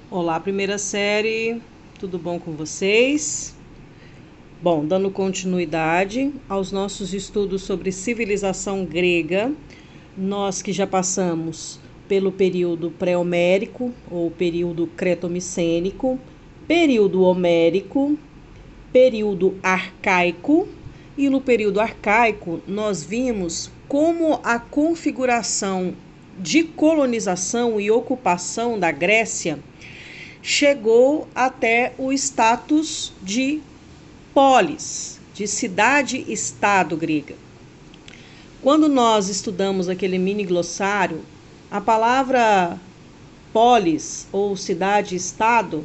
Olá, primeira série, tudo bom com vocês? Bom, dando continuidade aos nossos estudos sobre civilização grega, nós que já passamos pelo período pré-homérico ou período cretomicênico, período homérico, período arcaico, e no período arcaico nós vimos como a configuração de colonização e ocupação da Grécia chegou até o status de polis, de cidade-estado grega. Quando nós estudamos aquele mini glossário, a palavra polis ou cidade-estado,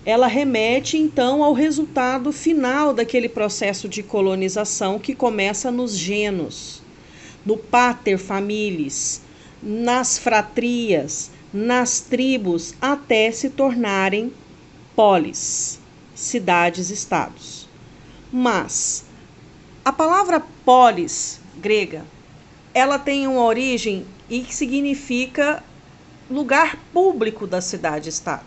ela remete então ao resultado final daquele processo de colonização que começa nos genos, no pater familias, nas fratrias, nas tribos, até se tornarem polis, cidades-estados. Mas a palavra polis grega, ela tem uma origem e que significa lugar público da cidade-estado.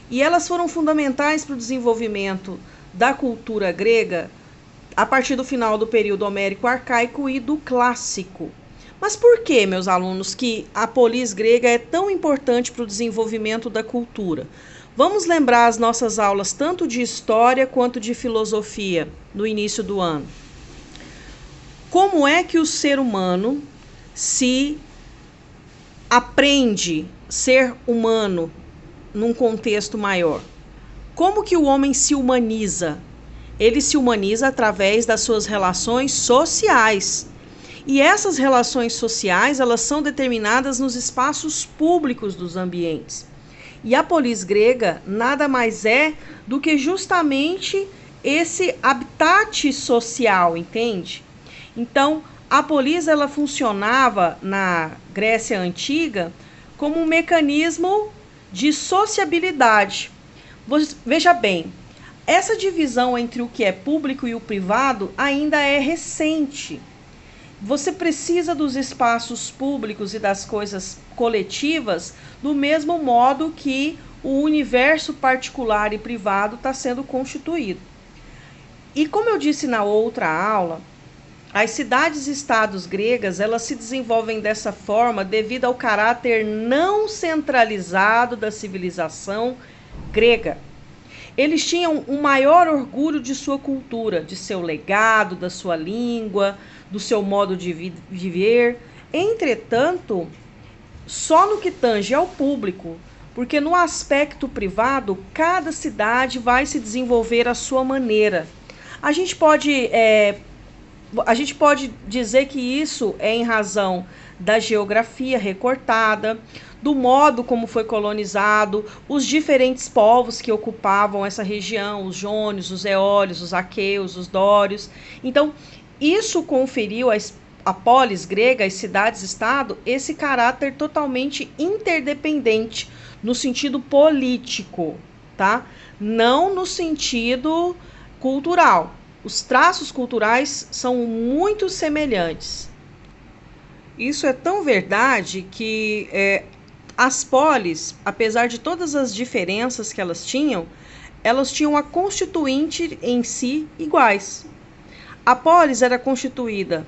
E elas foram fundamentais para o desenvolvimento da cultura grega a partir do final do período homérico arcaico e do clássico. Mas por que, meus alunos, que a polis grega é tão importante para o desenvolvimento da cultura? Vamos lembrar as nossas aulas tanto de história quanto de filosofia no início do ano. Como é que o ser humano se aprende ser humano num contexto maior? Como que o homem se humaniza? Ele se humaniza através das suas relações sociais. E essas relações sociais, elas são determinadas nos espaços públicos dos ambientes. E a polis grega nada mais é do que justamente esse habitat social, entende? Então, a polis ela funcionava na Grécia Antiga como um mecanismo de sociabilidade. Veja bem, essa divisão entre o que é público e o privado ainda é recente. Você precisa dos espaços públicos e das coisas coletivas do mesmo modo que o universo particular e privado está sendo constituído. E como eu disse na outra aula, as cidades-estados gregas elas se desenvolvem dessa forma devido ao caráter não centralizado da civilização grega. Eles tinham um maior orgulho de sua cultura, de seu legado, da sua língua, do seu modo de viver. Entretanto, só no que tange ao público, porque no aspecto privado, cada cidade vai se desenvolver à sua maneira. A gente pode dizer que isso é em razão da geografia recortada, do modo como foi colonizado, os diferentes povos que ocupavam essa região, os jônios, os eólios, os aqueus, os dórios. Então, isso conferiu à polis grega, às cidades-estado, esse caráter totalmente interdependente, no sentido político, tá? Não no sentido cultural. Os traços culturais são muito semelhantes. Isso é tão verdade que as polis, apesar de todas as diferenças que elas tinham a constituinte em si iguais. A polis era constituída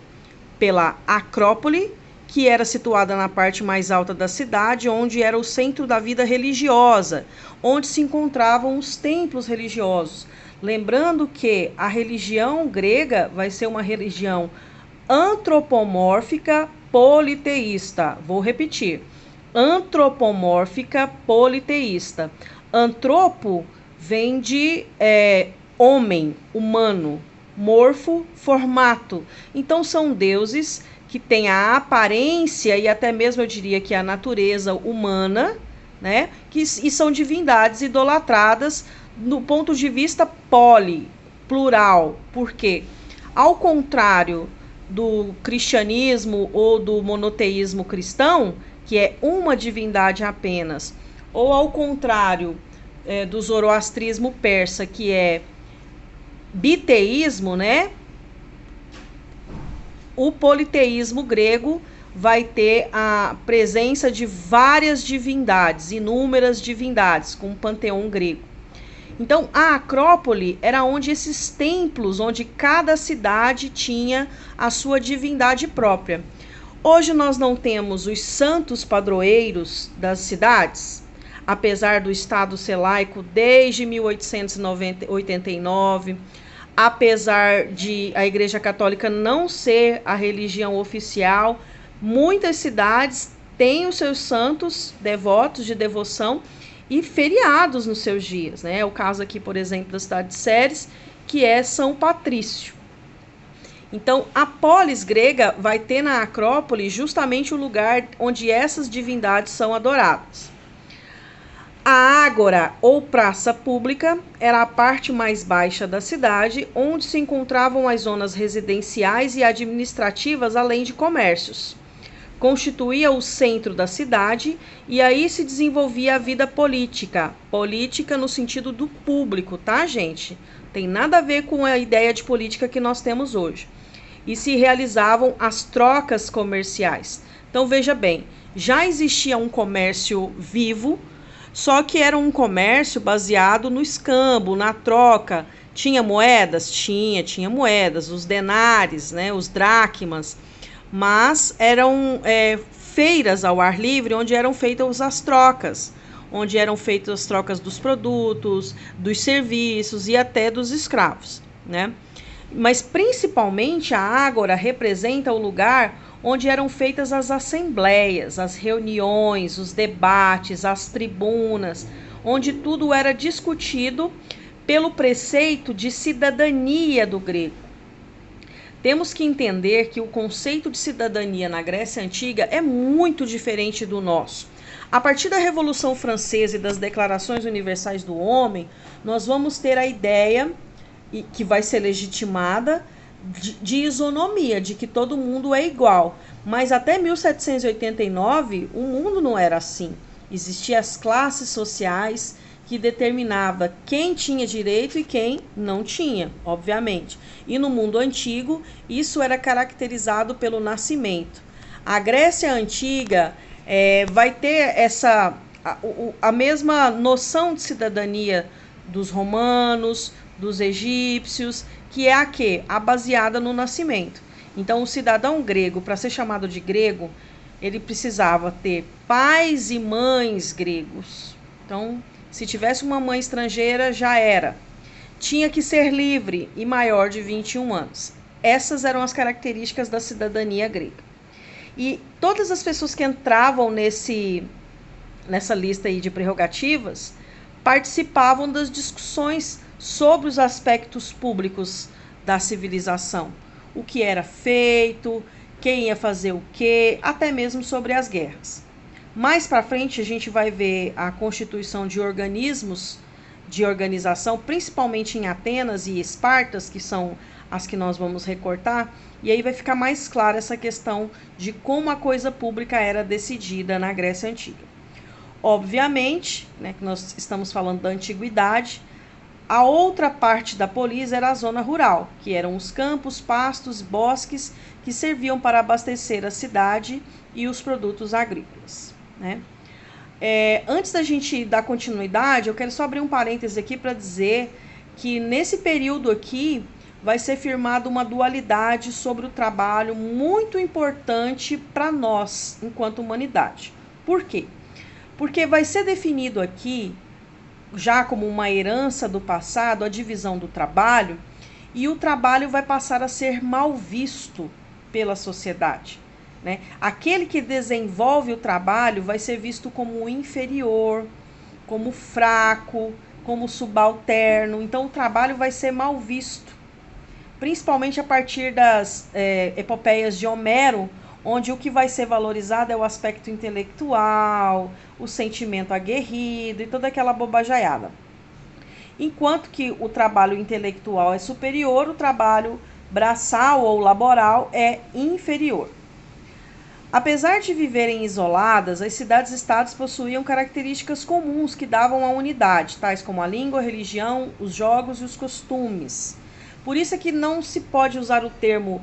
pela Acrópole, que era situada na parte mais alta da cidade, onde era o centro da vida religiosa, onde se encontravam os templos religiosos. Lembrando que a religião grega vai ser uma religião antropomórfica politeísta. Vou repetir. Antropomórfica politeísta. Antropo vem de homem, humano. Morfo, formato. Então são deuses que têm a aparência e até mesmo eu diria que a natureza humana, né? E são divindades idolatradas no ponto de vista plural. Por quê? Ao contrário do cristianismo ou do monoteísmo cristão, que é uma divindade apenas, ou ao contrário do zoroastrismo persa, que é biteísmo, né? O politeísmo grego vai ter a presença de várias divindades, inúmeras divindades, com o panteão grego. Então, a Acrópole era onde esses templos, onde cada cidade tinha a sua divindade própria. Hoje nós não temos os santos padroeiros das cidades, apesar do Estado ser laico desde 1889, apesar de a Igreja Católica não ser a religião oficial, muitas cidades têm os seus santos devotos de devoção e feriados nos seus dias, né? É o caso aqui, por exemplo, da cidade de Ceres, que é São Patrício. Então, a polis grega vai ter na Acrópole justamente o lugar onde essas divindades são adoradas. A ágora, ou praça pública, era a parte mais baixa da cidade, onde se encontravam as zonas residenciais e administrativas, além de comércios. Constituía o centro da cidade e aí se desenvolvia a vida política. Política no sentido do público, tá, gente? Tem nada a ver com a ideia de política que nós temos hoje. E se realizavam as trocas comerciais. Então, veja bem, já existia um comércio vivo, só que era um comércio baseado no escambo, na troca. Tinha moedas? Tinha moedas, os denares, né, os dracmas, mas eram feiras ao ar livre, onde eram feitas as trocas, onde eram feitas as trocas dos produtos, dos serviços e até dos escravos, né? Mas principalmente a ágora representa o lugar onde eram feitas as assembleias, as reuniões, os debates, as tribunas, onde tudo era discutido pelo preceito de cidadania do grego. Temos que entender que o conceito de cidadania na Grécia Antiga é muito diferente do nosso. A partir da Revolução Francesa e das Declarações Universais do Homem, nós vamos ter a ideia, que vai ser legitimada, de isonomia, de que todo mundo é igual. Mas até 1789, o mundo não era assim. Existiam as classes sociais que determinava quem tinha direito e quem não tinha, obviamente. E no mundo antigo, isso era caracterizado pelo nascimento. A Grécia Antiga vai ter a mesma noção de cidadania dos romanos, dos egípcios, que é a baseada no nascimento. Então, o cidadão grego, para ser chamado de grego, ele precisava ter pais e mães gregos. Então, se tivesse uma mãe estrangeira, já era. Tinha que ser livre e maior de 21 anos. Essas eram as características da cidadania grega. E todas as pessoas que entravam nessa lista aí de prerrogativas participavam das discussões sobre os aspectos públicos da civilização. O que era feito, quem ia fazer o quê, até mesmo sobre as guerras. Mais para frente, a gente vai ver a constituição de organismos de organização, principalmente em Atenas e Espartas, que são as que nós vamos recortar, e aí vai ficar mais clara essa questão de como a coisa pública era decidida na Grécia Antiga. Obviamente, né, que nós estamos falando da antiguidade, a outra parte da polis era a zona rural, que eram os campos, pastos, bosques, que serviam para abastecer a cidade e os produtos agrícolas, né? Antes da gente dar continuidade, eu quero só abrir um parêntese aqui para dizer que nesse período aqui vai ser firmada uma dualidade sobre o trabalho muito importante para nós, enquanto humanidade. Por quê? Porque vai ser definido aqui, já como uma herança do passado, a divisão do trabalho, e o trabalho vai passar a ser mal visto pela sociedade, né? Aquele que desenvolve o trabalho vai ser visto como inferior, como fraco, como subalterno. Então, o trabalho vai ser mal visto, principalmente a partir das epopeias de Homero, onde o que vai ser valorizado é o aspecto intelectual, o sentimento aguerrido e toda aquela bobajaiada. Enquanto que o trabalho intelectual é superior, o trabalho braçal ou laboral é inferior. Apesar de viverem isoladas, as cidades-estados possuíam características comuns que davam a unidade, tais como a língua, a religião, os jogos e os costumes. Por isso é que não se pode usar o termo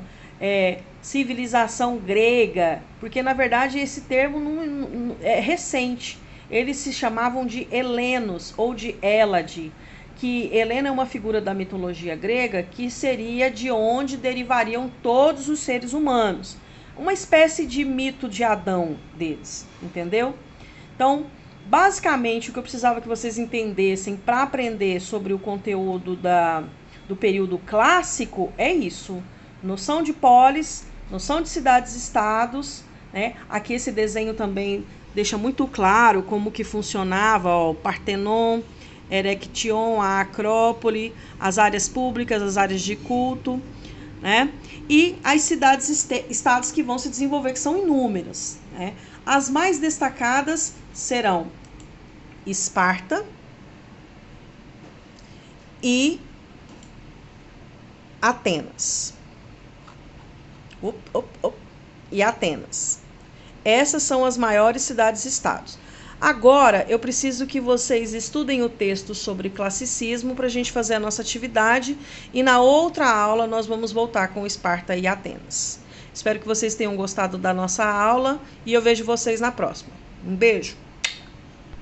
civilização grega, porque na verdade esse termo é recente. Eles se chamavam de helenos ou de Hélade, que Helena é uma figura da mitologia grega que seria de onde derivariam todos os seres humanos. Uma espécie de mito de Adão deles, entendeu? Então, basicamente, o que eu precisava que vocês entendessem para aprender sobre o conteúdo do período clássico é isso. Noção de polis, noção de cidades-estados, né? Aqui esse desenho também deixa muito claro como que funcionava o Partenon, Erechthon, a Acrópole, as áreas públicas, as áreas de culto, né? E as cidades-estados que vão se desenvolver, que são inúmeras, né? As mais destacadas serão Esparta e Atenas. E Atenas. Essas são as maiores cidades-estados. Agora, eu preciso que vocês estudem o texto sobre classicismo para a gente fazer a nossa atividade. E na outra aula, nós vamos voltar com Esparta e Atenas. Espero que vocês tenham gostado da nossa aula e eu vejo vocês na próxima. Um beijo!